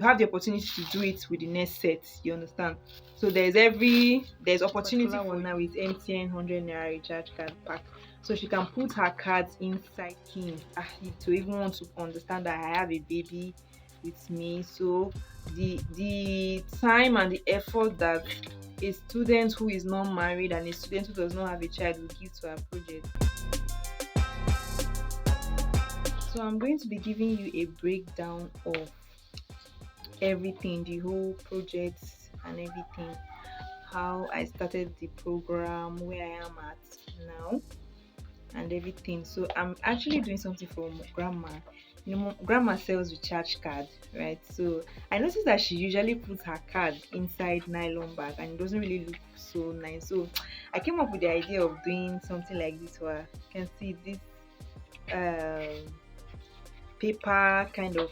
you have the opportunity to do it with the next set. You understand? So there's opportunity for now with MTN 100 naira recharge card pack. So she can put her cards inside him. To even want to understand that I have a baby with me. So the time and the effort that a student who is not married and a student who does not have a child will give to her project. So I'm going to be giving you a breakdown of everything, the whole project and everything, how I started the program, where I am at now, and everything. So I'm actually doing something for grandma. Grandma sells recharge card, right? So I noticed that she usually puts her card inside nylon bag and it doesn't really look so nice. So I came up with the idea of doing something like this for her. You can see this paper kind of,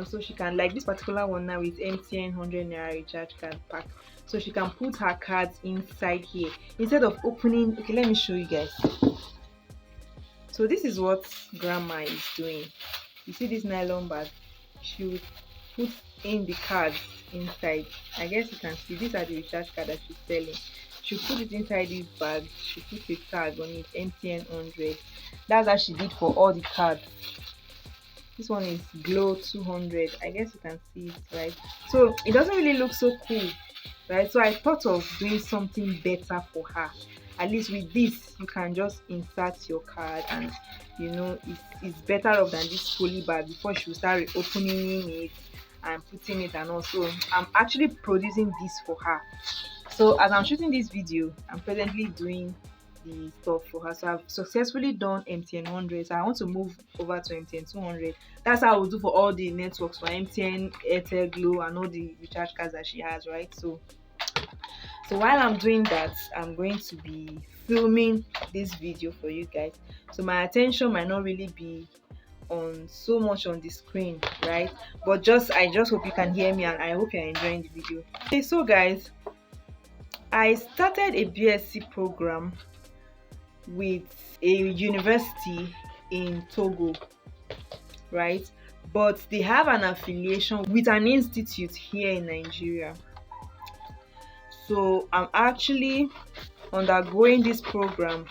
so she can, like this particular one now with MTN 100 naira recharge card pack, so she can put her cards inside here instead of opening. Okay, let me show you guys. So this is what grandma is doing. You see this nylon bag, she will put in the cards inside. I guess you can see these are the recharge card that she's selling. She put it inside this bag, she put a tag on it, MTN 100. That's how she did for all the cards. This one is glow 200. I guess you can see it, right? So it doesn't really look so cool, right? So I thought of doing something better for her. At least with this, you can just insert your card, and it's better off than this poly bag before she will start opening it and putting it and all. So I'm actually producing this for her. So as I'm shooting this video, I'm presently doing the stuff for her. So I've successfully done MTN 100. So I want to move over to MTN 200. That's how I will do for all the networks, for MTN, Airtel, Glow, and all the recharge cards that she has, right? So while I'm doing that, I'm going to be filming this video for you guys. So my attention might not really be on so much on the screen, right? But I just hope you can hear me, and I hope you're enjoying the video. Okay, so guys, I started a BSc program with a university in Togo, right? But they have an affiliation with an institute here in Nigeria. So I'm actually undergoing this program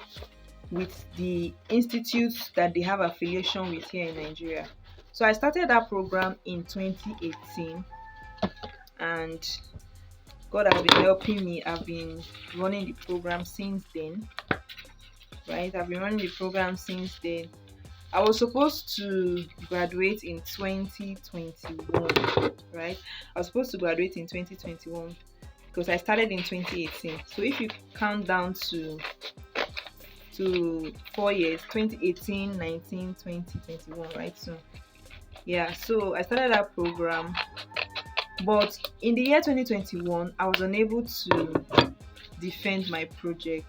with the institutes that they have affiliation with here in Nigeria. So I started that program in 2018, and God has been helping me. I've been running the program since then, right? I've been running the program since then. I was supposed to graduate in 2021, right? I was supposed to graduate in 2021 because I started in 2018. So if you count down to 4 years, 2018, 19, 20, 21, right? So yeah, so I started that program, but in the year 2021 I was unable to defend my project.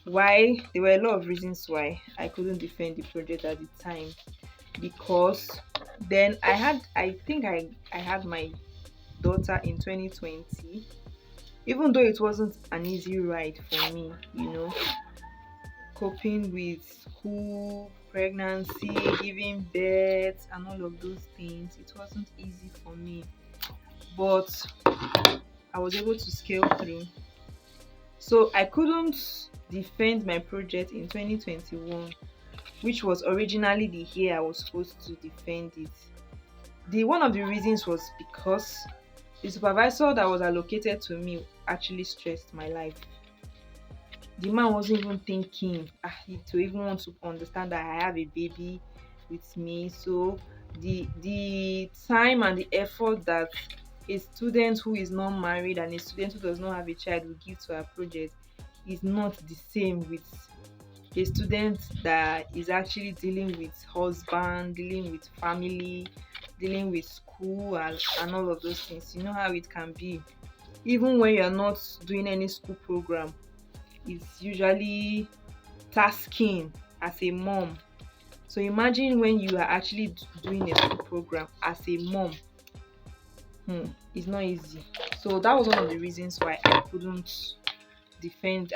Why? There were a lot of reasons why I couldn't defend the project at the time, because then I think I had my daughter in 2020. Even though it wasn't an easy ride for me, coping with school, pregnancy, giving birth, and all of those things, it wasn't easy for me, but I was able to scale through. So I couldn't defend my project in 2021, which was originally the year I was supposed to defend it. One of the reasons was because the supervisor that was allocated to me actually stressed my life. The man wasn't even thinking to even want to understand that I have a baby with me. So the time and the effort that a student who is not married and a student who does not have a child will give to her project is not the same with a student that is actually dealing with husband, dealing with family, dealing with school, and all of those things. You know how it can be. Even when you're not doing any school program, it's usually tasking as a mom. So imagine when you are actually doing a school program as a mom. It's not easy. So that was one of the reasons why I couldn't defend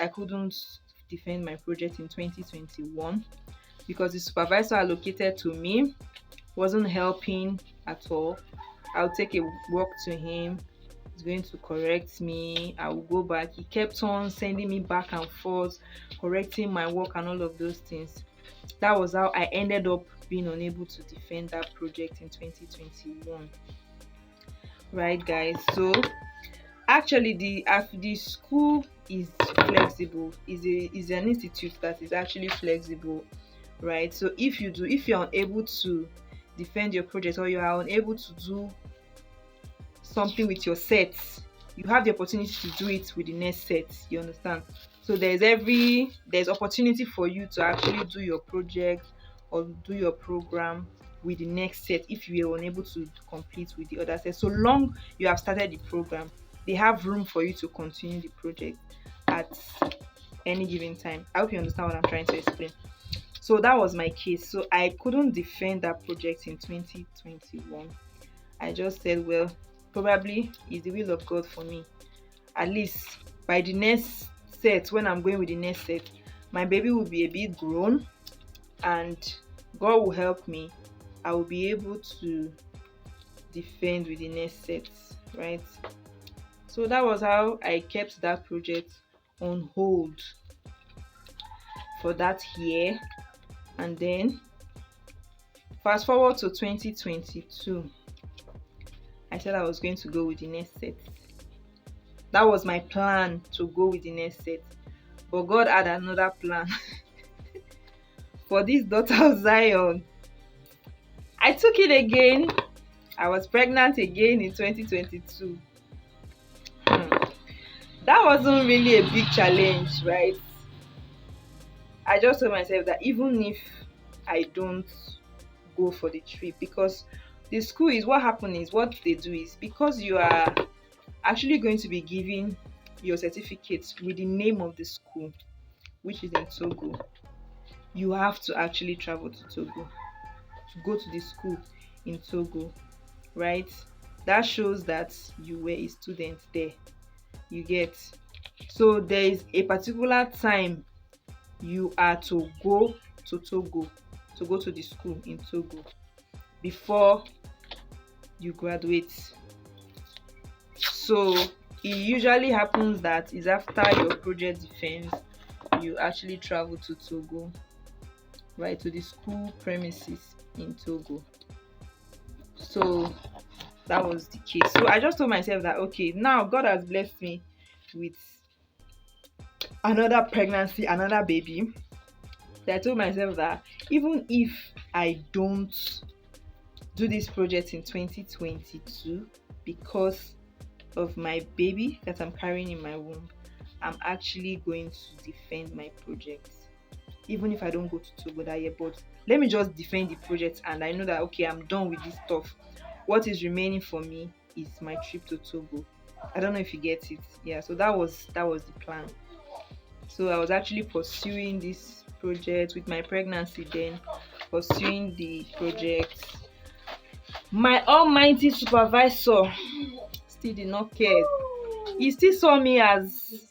my project in 2021, because the supervisor allocated to me wasn't helping at all. I'll take a work to him. He's going to correct me. I will go back. He kept on sending me back and forth, correcting my work and all of those things. That was how I ended up being unable to defend that project in 2021. Right, guys? So actually, the school is flexible. Is an institute that is actually flexible, right? So if you're unable to defend your project, or you are unable to do something with your sets, you have the opportunity to do it with the next set. You understand? So there's opportunity for you to actually do your project or do your program with the next set if you are unable to complete with the other set. So long you have started the program, they have room for you to continue the project at any given time. I hope you understand what I'm trying to explain. So that was my case. So I couldn't defend that project in 2021. I just said, well, probably it's the will of God for me. At least by the next set, when I'm going with the next set, my baby will be a bit grown and God will help me. I will be able to defend with the next set, right? So that was how I kept that project on hold for that year. And then fast forward to 2022, I said I was going to go with the next set. That was my plan, to go with the next set. But God had another plan for this daughter of Zion. I took it again. I was pregnant again in 2022. That wasn't really a big challenge, right? I just told myself that even if I don't go for the trip, because the school is, what they do is, because you are actually going to be giving your certificates with the name of the school, which is in Togo, you have to actually travel to Togo to go to the school in Togo, right? That shows that you were a student there. You get? So there is a particular time you are to go to Togo, to go to the school in Togo before you graduate. So it usually happens that is after your project defense, you actually travel to Togo, right, to the school premises in Togo. So that was the case. So I just told myself that, okay, now God has blessed me with another pregnancy, another baby. So I told myself that even if I don't do this project in 2022 because of my baby that I'm carrying in my womb, I'm actually going to defend my project. Even if I don't go to Togo that year, but let me just defend the project, and I know that, okay, I'm done with this stuff. What is remaining for me is my trip to Togo. I don't know if you get it. Yeah, so that was the plan. So I was actually pursuing this project with my pregnancy, then pursuing the project. My almighty supervisor still did not care. He still saw me as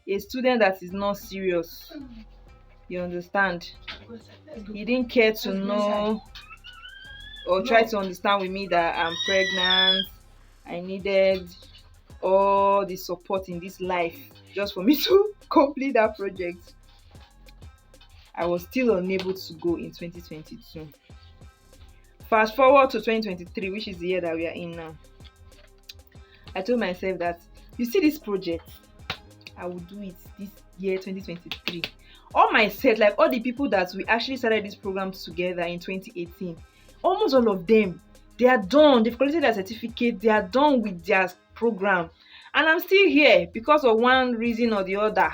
a student that is not serious. You understand? He didn't care to know or try to understand with me that I'm pregnant. I needed all the support in this life just for me to complete that project. I was still unable to go in 2022. Fast forward to 2023, which is the year that we are in now. I told myself that, you see this project, I will do it this year 2023. All my set, like all the people that we actually started this program together in 2018, almost all of them, they are done. They've collected their certificate. They are done with their program. And I'm still here because of one reason or the other,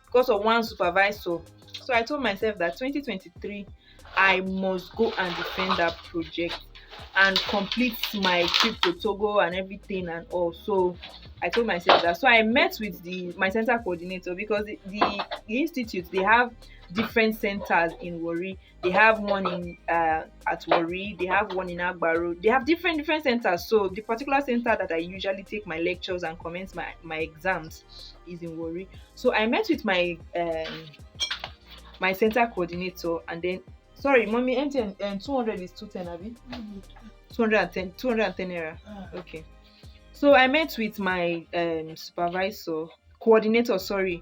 because of one supervisor. So I told myself that 2023, I must go and defend that project and complete my trip to Togo and everything and all. So I told myself that. So I met with my center coordinator, because the institute, they have different centers in Warri. They have one in at Warri. They have one in Agbaro. They have different centers. So the particular center that I usually take my lectures and commence my exams is in Warri. So I met with my my center coordinator, and then Sorry, mommy, MTN 200 is 210, abi? 210 naira. Okay. So I met with my supervisor, coordinator, sorry,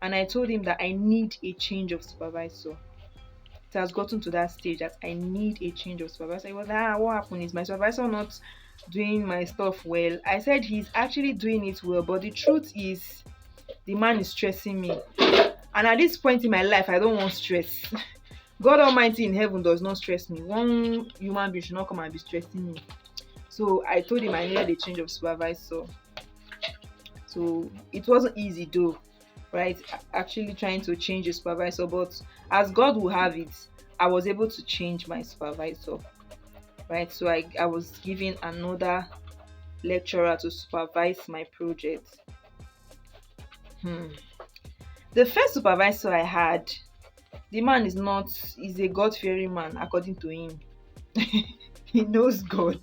and I told him that I need a change of supervisor. It has gotten to that stage that I need a change of supervisor. He was like, what happened? Is my supervisor not doing my stuff well? I said he's actually doing it well, but the truth is the man is stressing me. And at this point in my life, I don't want stress. God Almighty in heaven does not stress me. One human being should not come and be stressing me. So I told him I needed a change of supervisor. So it wasn't easy though, right? Actually trying to change a supervisor, but as God will have it, I was able to change my supervisor, right? So I was given another lecturer to supervise my project. The first supervisor I had, the man is a God-fearing man, according to him. He knows God.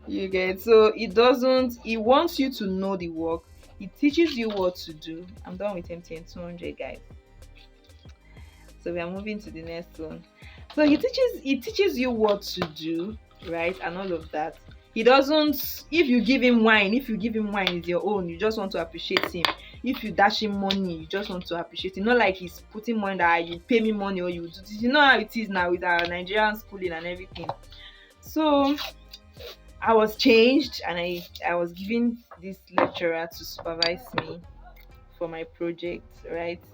You get? So he wants you to know the work. He teaches you what to do. I'm done with MTN 200, guys. So we are moving to the next one. So he teaches you what to do, right? And all of that. He doesn't, if you give him wine is your own, you just want to appreciate him. If you dash him money, you just want to appreciate him. Not like he's putting money that you pay me money or you do this. You know how it is now with our Nigerian schooling and everything. So I was changed and I was given this lecturer to supervise me for my project, right?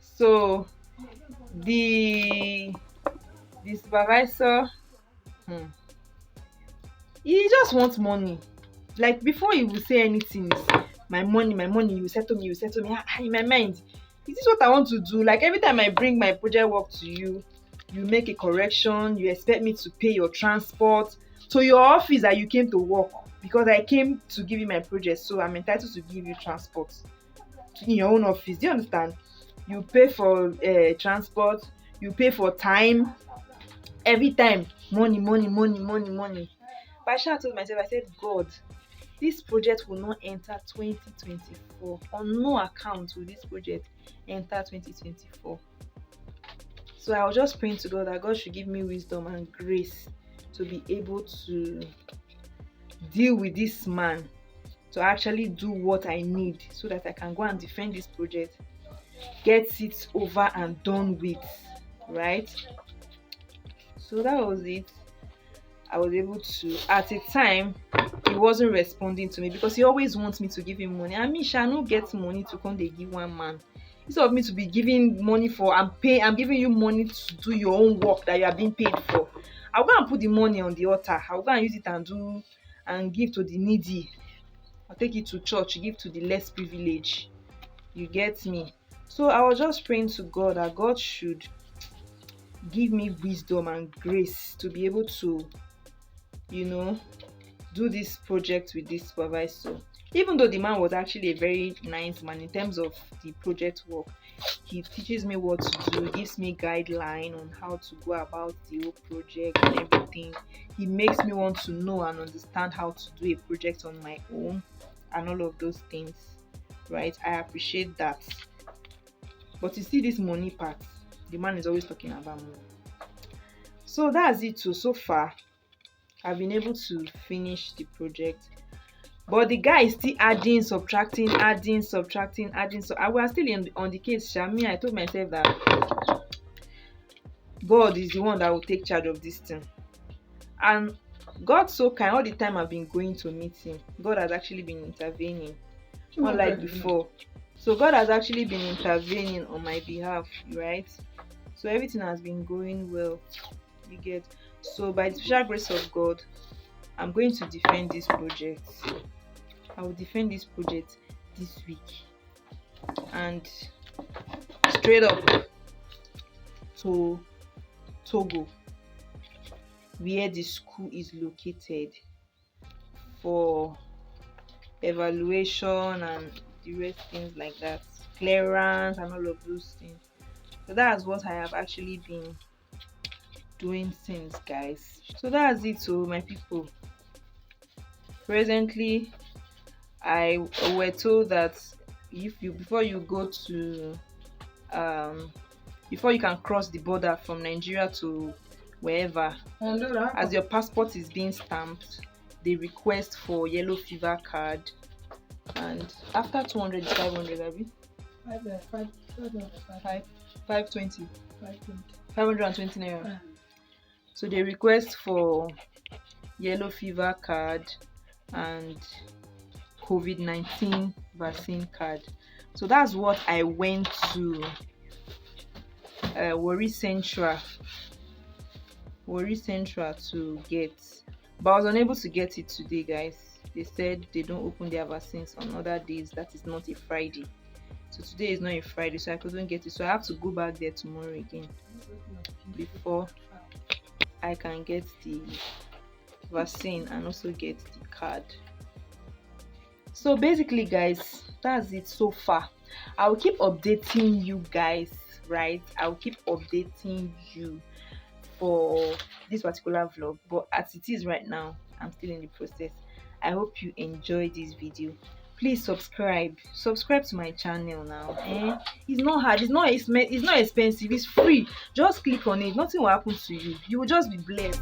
So the supervisor, he just wants money. Like before he will say anything, is my money, you settle me. In my mind, is this what I want to do? Like every time I bring my project work to you, you make a correction, you expect me to pay your transport to your office that you came to work, because I came to give you my project, so I'm entitled to give you transport in your own office. Do you understand? You pay for transport, you pay for time, every time money. But I told myself, I said, God, this project will not enter 2024. On no account will this project enter 2024. So I was just praying to God that God should give me wisdom and grace to be able to deal with this man, to actually do what I need so that I can go and defend this project, get it over and done with, right? So that was it. I was able to, at a time, he wasn't responding to me because he always wants me to give him money. I mean, shall not get money to come they give one man. Instead of me to be giving money for, I'm giving you money to do your own work that you are being paid for. I'll go and put the money on the altar. I'll go and use it and give to the needy. I'll take it to church, give to the less privileged. You get me? So I was just praying to God that God should give me wisdom and grace to be able to, do this project with this supervisor. Even though the man was actually a very nice man in terms of the project work, he teaches me what to do, gives me guideline on how to go about the whole project and everything. He makes me want to know and understand how to do a project on my own and all of those things, right? I appreciate that. But you see this money part, the man is always talking about money. So that's it too. So far I've been able to finish the project, but the guy is still adding, subtracting. So I was still on the case. Shami, I told myself that God is the one that will take charge of this thing, and God so kind. All the time I've been going to meet him, God has actually been intervening, unlike before. So God has actually been intervening on my behalf, right? So everything has been going well, you get. So by the special grace of God, I'm going to defend this project. I will defend this project this week, and straight up to Togo, where the school is located, for evaluation and the rest things like that, clearance and all of those things. So that's what I have actually been doing since, guys. So that's it. So my people, presently I were told that if you before you go to before you can cross the border from Nigeria to wherever. As your passport is being stamped, they request for yellow fever card, and after 200 is 500, abi? 520 520 naira. So they request for yellow fever card and COVID-19 vaccine card. So that's what I went to Worry Central to get, but I was unable to get it today, guys. They said they don't open their vaccines on other days that is not a Friday. So today is not a Friday, so I couldn't get it. So I have to go back there tomorrow again before I can get the vaccine and also get the card. So basically, guys, that's it so far. I'll keep updating you guys, right? I'll keep updating you for this particular vlog, but as it is right now, I'm still in the process. I hope you enjoyed this video. Please subscribe to my channel now. It's not hard, it's not expensive, it's free. Just click on it, nothing will happen to you. You will just be blessed.